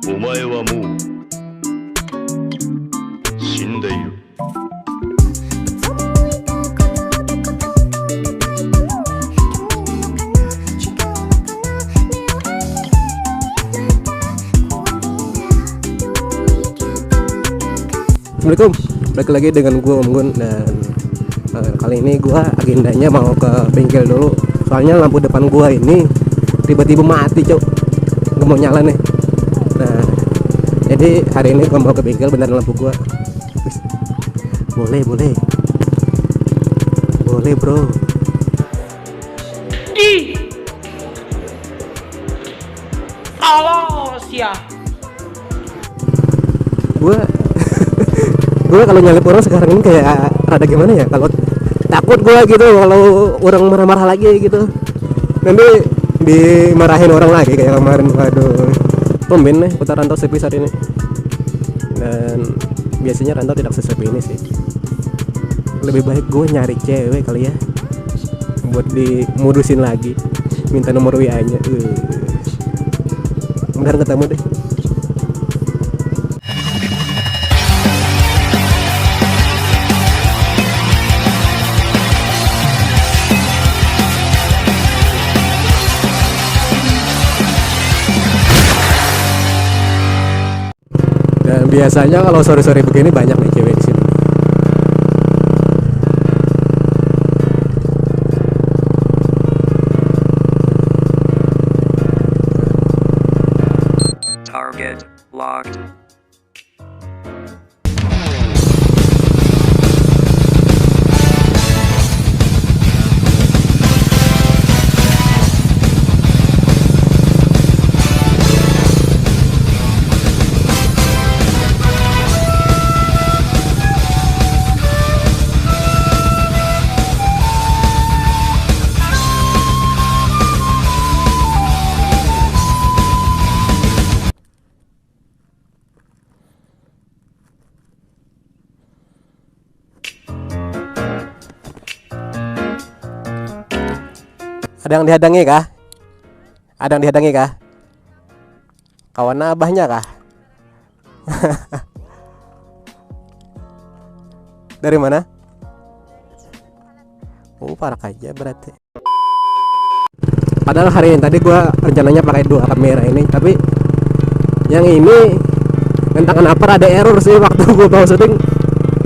お前はもう死んでいる。Assalamualaikum, balik lagi dengan gue Om Gun. Dan kali ini gue agendanya mau ke bengkel dulu. Soalnya lampu depan gue ini tiba-tiba mati, cok, nggak mau nyala nih. Nah, jadi hari ini gue mau ke bengkel beneran lampu gue. Boleh bro. Awas ya. Gue kalau nyalip orang sekarang ini kayak rada gimana ya, kalau takut gue gitu kalau orang marah-marah lagi gitu, nanti dimarahin orang lagi kayak kemarin. Waduh, tumben nih putar rantau sepi saat ini, dan biasanya rantau tidak sesepi ini sih. Lebih baik gue nyari cewek kali ya, buat dimudusin lagi, minta nomor WA nya. Benar ketemu deh. Dan biasanya kalau sore-sore begini banyak nih cewek di sini. Target locked. Ada yang dihadangi kah? Ada yang dihadangi kah? Kawan abahnya kah? Dari mana? Oh, parah aja berarti. Padahal hari ini tadi gua rencananya pakai 2 kamera ini, tapi yang ini entah kenapa ada error sih waktu gua mau syuting,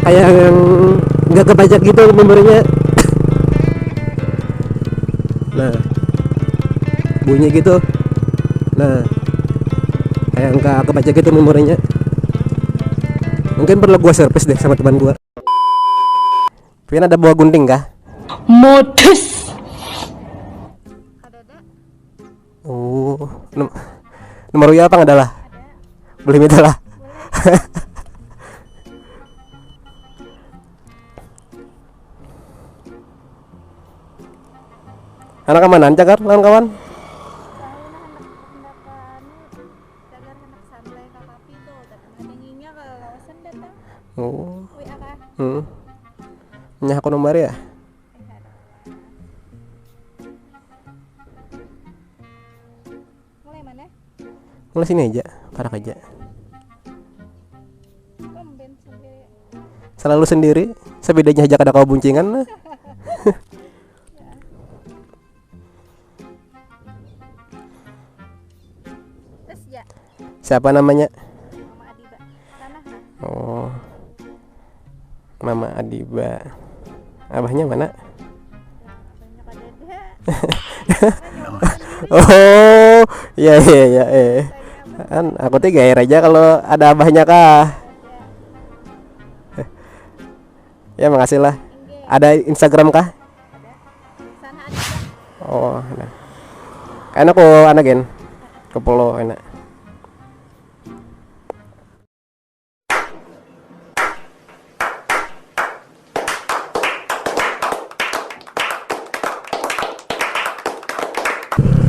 kayak yang nggak kebaca gitu memorinya. Nah, bunyi gitu. Nah, kayak nggak kebaca gitu memorinya. Mungkin perlu gua service deh sama teman gua. Pian ada buah gunting kah? Modus. Oh, nomor WA apa nggak ada lah? Boleh minta lah. Anak kemana? Cagar lawan kawan? Oh. Nyah aku nomor ya? Mulai mana? Mulai sini aja, parah aja. Tumben sendiri. Selalu sendiri, sebedanya aja kada kau buncingan. Terus ya, Siapa namanya? Mama Adiba. Tanah lah. Oh, Mama Adiba. Abahnya mana? Banyak ada. Oh, iya. Kan aku tuh gair aja kalau ada abahnya kah. Ya makasih lah. Ada Instagram kah? Sana Adiba. Oh, nah. Enak aku anak gen. Ke Polo enak.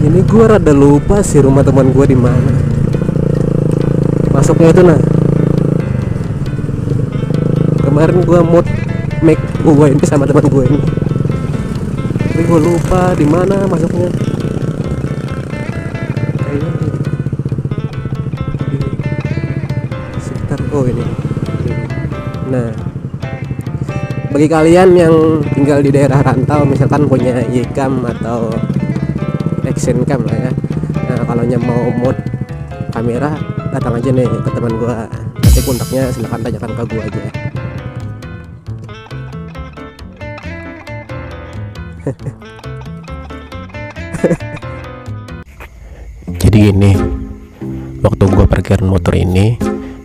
Ini gua rada lupa sih rumah teman gua di mana. Masuknya itu nah. Kemarin gua mood make gua ini sama teman gua ini. Tapi gua lupa di mana masuknya. Kayaknya aku ini. Nah, bagi kalian yang tinggal di daerah rantau, misalkan punya Ycam atau action cam lah ya. Nah, kalau mau mod kamera, datang aja nih ke teman gua. Nanti kontaknya silahkan tanyakan ke gua aja. Jadi gini, waktu gua parkiran motor ini,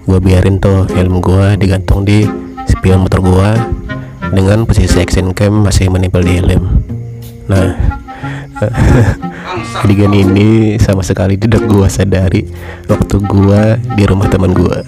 gua biarin tuh helm gua digantung di spion motor gua dengan posisi action cam masih menempel di helm. Nah, adegan ini sama sekali tidak gua sadari waktu gua di rumah teman gua.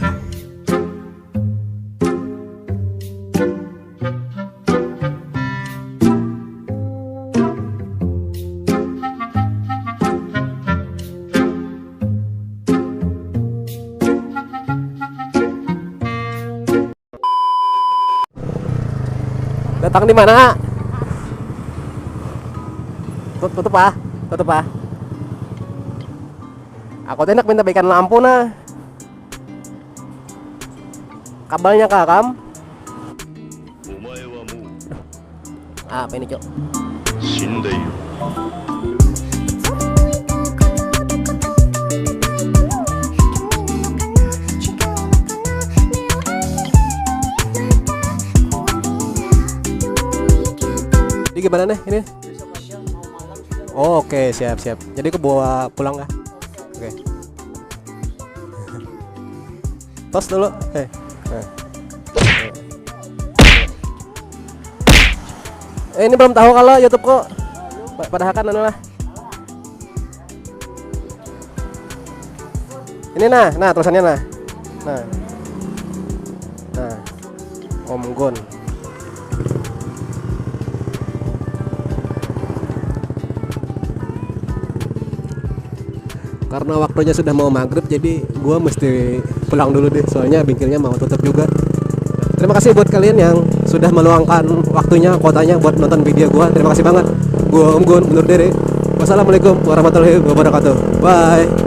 Datang di mana? Tutup ah. Aku enak minta baikan lampu nah. Kabelnya kakam. お前はもう Apa ini, Cok? 死んでいる。 Ini gimana nih ini? Oh, oke, siap. Jadi aku bawa pulang kah? Oke. Tos dulu. Ini belum tahu kalau YouTube kok. Padahal kan anu lah. Ini nah tulisannya nah. Nah. Om Gon. Karena waktunya sudah mau maghrib, jadi gua mesti pulang dulu deh, soalnya bengkelnya mau tutup juga. Terima kasih buat kalian yang sudah meluangkan waktunya, kuotanya buat nonton video gua. Terima kasih banget. Gua Om Gun undur diri. Wassalamualaikum warahmatullahi wabarakatuh. Bye.